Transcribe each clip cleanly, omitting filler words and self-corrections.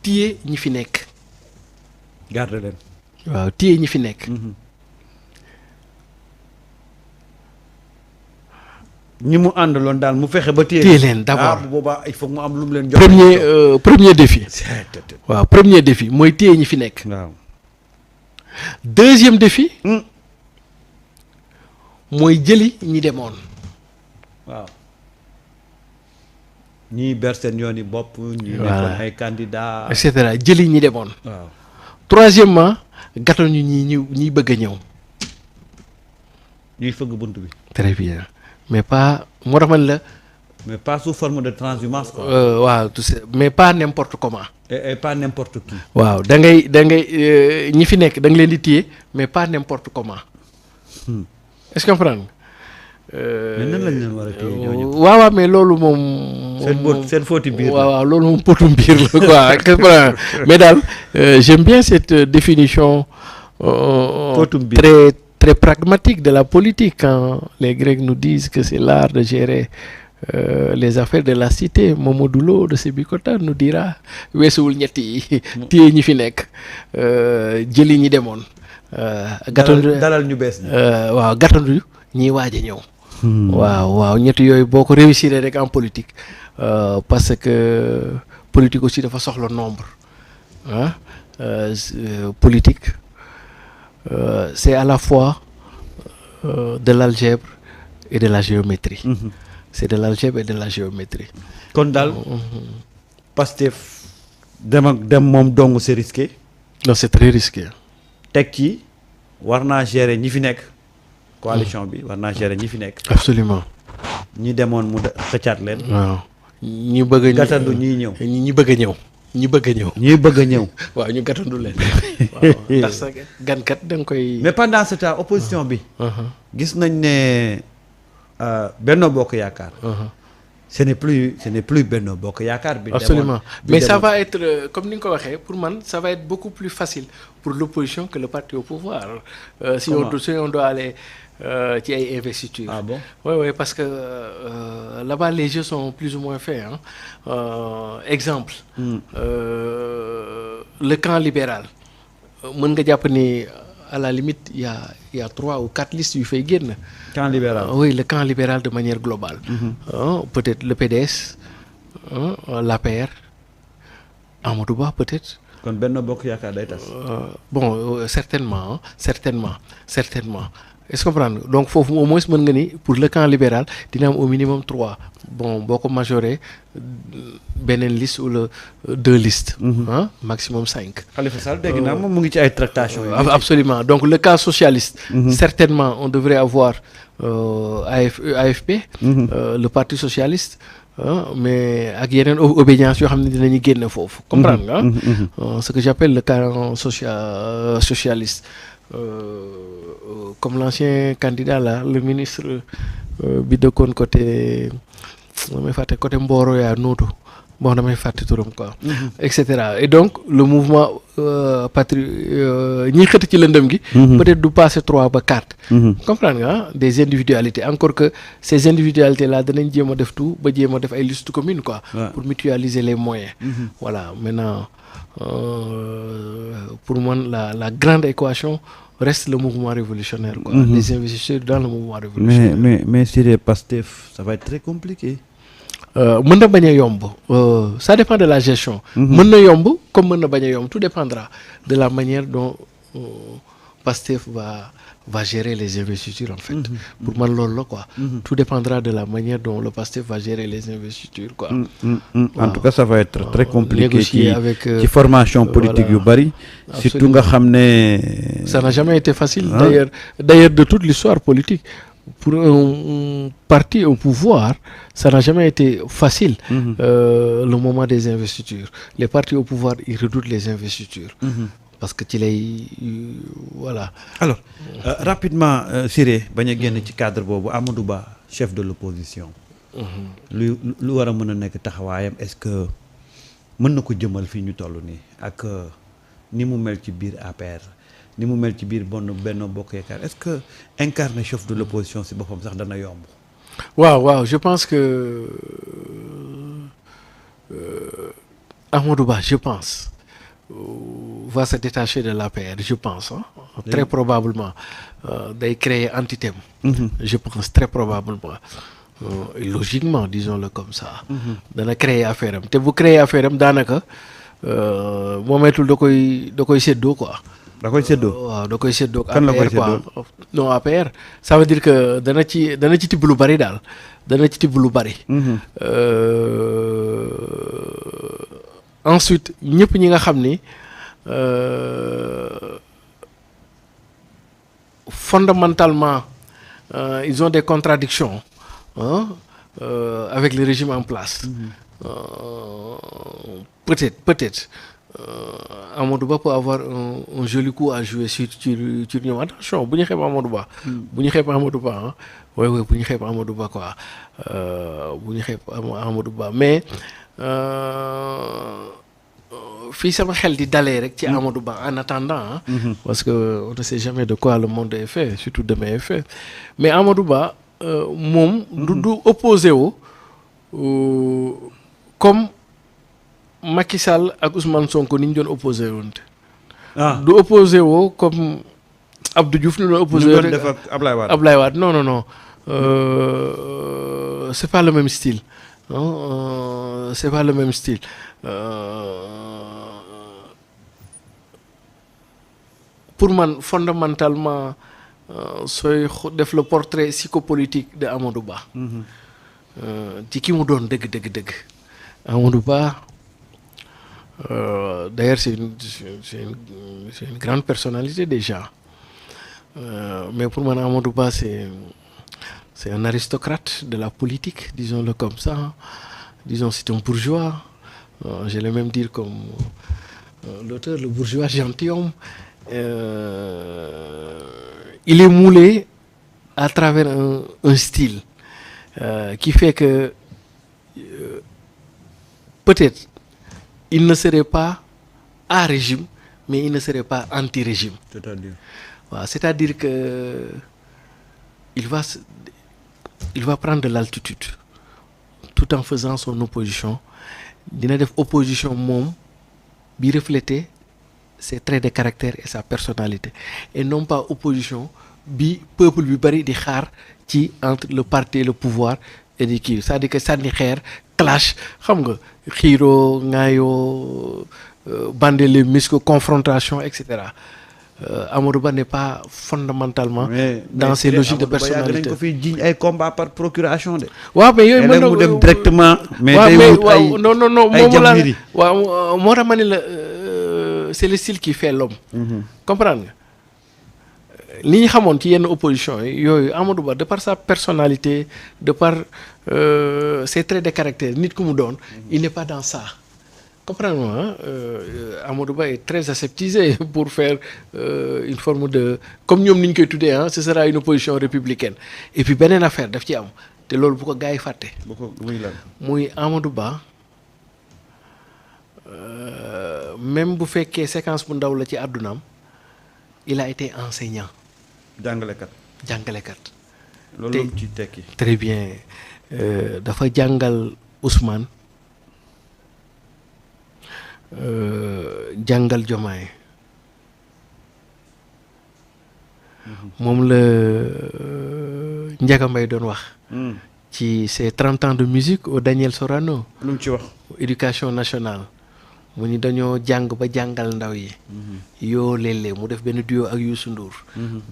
téye ñi fi nekk. garde leen. waaw téye ñi fi nekk. ñi mu àndaloon daal mu fexe ba téye leen d'abord bu boobaa il faut mu am lu mu leen jox. premier défi. waaw premier défi mooy téye ñi fi nekk. waaw. deuxième défi. mooy jëli ñi demoon. waaw. ñii ber seen yoon yi bopp. ñii voilà nekkoon ay candidats. et cetera jëli ñi demoon. waaw. troisièmement gàttal ñu ñi bëgg a ñëw. ñuy fëgg bunt bi. très bien mais pas moo tax man la. mais pas sous forme de transhumance quoi. waaw tout ça mais pas n'importe comment. et pas n'importe qui. waaw da ngay ñi fi nekk da nga leen di téye mais pas n'importe comment. est-ce que comprendre nga. mais nan lañ leen war a téye ñooñu. waaw mais loolu moom. seen fóoti biir la. waaw loolu moom potum biir la quoi comprendre mais daal j'aime bien cette définition. potum biir très très pragmatique de la politique quand les Grecs nous disent que c'est l'art de gérer les affaires de la cité. Mamadou Lo de Sébikotane nous dira weesuwul ñett yi téye ñi fi nekk jëli ñi demoon. gàttandu dalal ñu bees ñi. waaw gàttandu ñiy waaj a ñëw. waaw ñett yooyu boo ko réussir rek en politique parce que politique aussi dafa soxla nombre politique. C'est à la fois de l'algèbre et de la géométrie. C'est de l'algèbre et de la géométrie. kon daal Pastef dem moom dong c'est risqué. Non, c'est très risqué. teg ci war naa gérer ñi fi nekk. coalition bi war naa gérer ñi fi nekk. Absolument. ñi demoon mu xëccaat leen. waaw ñi bëgg a. gàttandu ñiy ñëw. ñi bëgg a ñëw. ñi bëgg a ñëw. ñi bëgg a ñëw. waaw ñu gàttandu leen. waaw ndax sa gankat da nga koy. mais pendant ce temps opposition bi. gis nañ ne Benno Bokk Yaakaar. ce n'est plus Benno Bokk Yaakaar bi. Absolument mais ça va être comme ni nga ko waxee pour man ça va être beaucoup plus facile pour l'opposition que le parti au pouvoir. Si on doit aller ci ay investitures. Ah bon? Oui parce que là-bas les jeux sont plus ou moins faits exemple. Le camp libéral mën nga jàpp ni à la limite il y a 3 ou 4 listes yu fay génn. camp libéral. Oui, le camp libéral de manière globale. Peut-être le PDS, l'APR, Amadou Ba peut-être. kon Benno Bokk Yaakaar day tas. Bon certainement. Est-ce que comprendre donc foofu au moins mën nga ni pour le camp libéral dina am au minimum 3 bon boo ko majoré beneen liste ou 2 listes. Maximum 5. Khalifa Sall dégg naa moom mu ngi ci ay tractations. Absolument donc le camp socialiste. Certainement on devrait avoir AFP. Le parti socialiste. Mais ak yeneen obédience yoo xam ne dinañu génn foofu. comprendre nga ce que j'appelle le camp socialiste. Comme l'ancien candidat là le ministre bi dëkkoon côté damay fàtte côté Mboro yaa Nooto bon damay fàtte turam quoi. et cetera et donc le mouvement ñi xëtt ci lëndëm gi. peut-être du passer 3 ba 4. comprendre nga des individualités encore que ces individualités là danañ jéem a def tout ba jéem a def ay listes communes quoi. pour mutualiser les moyens. Voilà maintenant. Pour moi la grande équation reste le mouvement révolutionnaire quoi. Les investisseurs dans le mouvement révolutionnaire. mais si les Pastef ça va être très compliqué. mën na bañ a yomb ça dépend de la gestion. mën na yomb comme mën na bañ a yomb tout dépendra de la manière dont Pastef va gérer les investitures en fait. Pour man loolu la quoi. Tout dépendra de la manière dont le Pastef va gérer les investitures quoi. En tout cas ça va être très compliqué ci formation politique yu bari. surtout nga xam ne. Ça n'a jamais été facile. D'ailleurs de toute l'histoire politique. Pour un parti au pouvoir, ça n'a jamais été facile. Le moment des investitures. Les partis au pouvoir, ils redoutent les investitures. Parce que ci lay voilà. Alors rapidement Siré bañ a génn ci cadre boobu Amadou Ba chef de l'opposition. lu war a mën a nekk taxawaayam est-ce que mën na ko jëmal fii ñu toll nii ak ni mu mel ci biir APR ni mu mel ci biir Benno Bokk Yaakaar est-ce que incarner chef de l'opposition si boppam sax dana yomb. waaw je pense que Amadou Ba, je pense, va se détacher de l'APR, je pense. Hein. Très probablement. Day créer antithème. Je pense très probablement. Logiquement, disons-le comme ça. Dana créer affaire am te bu créer affaire am daanaka moo mettul da koy séddoo quoi. da koy séddoo waaw da koy séddoo. kan la koy APR quoi. séddoo Non, APR ça veut dire que dana ci tibb lu bari daal dana ci tibb lu bari. Ensuite ñëpp ñi nga xam ni fondamentalement ils ont des contradictions hein, avec le régime en place. Peut-être Amadou Ba peut avoir un joli coup à jouer sur ñoom. Attention bu ñu xeeb Amadou Ba. bu ñu xeeb Amadou Ba ah oui bu ñu xeeb Amadou Ba quoi bu ñu xeeb Amadou Ba mais fii sama xel di dalee rek ci Amadou Ba en attendant parce que on ne sait jamais de quoi le monde est fait surtout demain est fait mais Amadou Ba moom du opposé wu comme Macky Sall ak Ousmane Sonko ni ñu doon opposé woon du opposé woo comme Abdou Diouf ñu doon opposé ñu doon def ak Ablaye Wade non c'est pas le même style c'est pas le même style pour man fondamentalement sooy def le portrait psychopolitique de Amadou Ba ci ki mu doon dëgg Amadou Ba d'ailleurs c'est une grande personnalité déjà mais pour moi Amadou Ba c'est un aristocrate de la politique disons-le comme ça disons c'est un bourgeois j'allais même dire comme l'auteur le bourgeois gentilhomme il est moulé à travers un style qui fait que peut-être il ne serait pas à régime, mais il ne serait pas anti-régime. C'est-à-dire que il va prendre de l'altitude tout en faisant son opposition. Dina def opposition moom bi refléter ses traits de caractère et sa personnalité et non pas opposition bi peuple bi bari di xaar ci entre le parti et le pouvoir et di kii c'est-à-dire que sànni xeer clash xam nga xiiroo ngaayoo bander les muscles confrontation et cetera Amadou Ba n'est pas fondamentalement dans ces logiques de personnalité. Dañ ko fi jiñ ay combat par procuration de. waaw mais yooyu mën na mu dem directement. mais day wut ay non moom la waaw moo tax ma ne la c'est le style qui fait l'homme. Comprendre nga li ñu xamoon ci yenn opposition yi yooyu Amadou Ba de par sa personnalité de par ses traits de caractère nit ku mu doon il n'est pas dans ça. Comprends-moi, Amadou Ba est très aseptisé pour faire une forme de comme ñoom ni ñu koy tuddee ce sera une opposition républicaine et puis beneen affaire daf ci am te loolu bu ko gars yi fàtte. muy Amadou Ba même bu fekkee séquence bu ndaw la ci àddunaam il a été enseignant. jàngalekat. loolu ci tekki. très bien dafa jàngal Ousmane. jàngal Diomaye moom la Ndiaga Mbaye doon wax ci ses 30 ans de musique au Daniel Sorano lu mu ci wax éducation nationale mu ni dañoo jàng ba jàngal ndaw yi yoo léeg-léeg mu def benn duo ak Youssou Ndour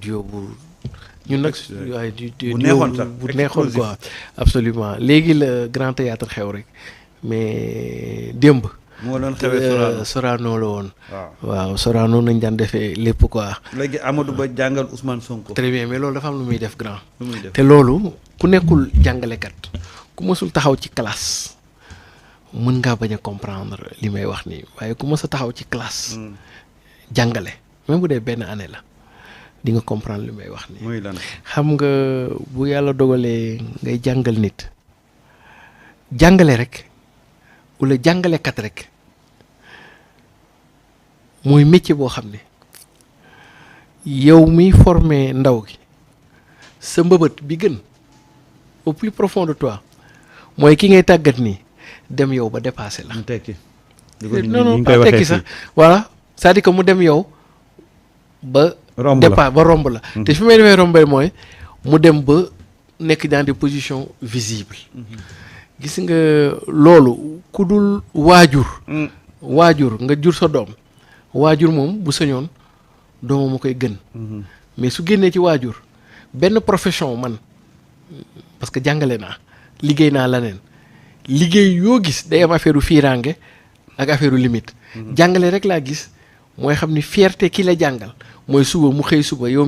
duo bu ñun nag waaye bu neexoon quoi absolument léegi la Grand Théâtre xew rek mais démb moo doon xewee Sorano la woon. waaw Sorano nañ daan defee lépp quoi. léegi Amadou Ba jàngal Ousmane Sonko. très bien mais loolu dafa am lu muy def grand. te loolu ku nekkul jàngalekat ku mësul taxaw ci classe mën ngaa bañ a comprendre li may wax nii waaye ku mës a taxaw ci classe. jàngale même bu dee benn année la di nga comprendre li may wax nii. muy lan xam nga bu yàlla dogalee ngay jàngal nit jàngale rek wala jàngalekat rek. mooy métier boo xam ne yow miy formé ndaw gi sa mbëbët bi gën au plus profond de toi mooy ki ngay tàggat nii dem yow ba dépassé la. mu tekki non pas tekki sax voilà c'est-à-dire que mu dem yow ba départ ba romb la te fi may demee rombee mooy mu dem ba nekk dans des positions visibles gis nga loolu ku dul waajur nga jur sa doom waajur moom bu sañoon doomam a koy gën mais su génnee ci waajur benn profession man parce que jàngale naa liggéey naa leneen liggéey yoo gis day am affaire u fiiraange ak affaire u limite jàngale rek laa gis mooy xam ni fierté ki la jàngal mooy suba mu xëy suba yow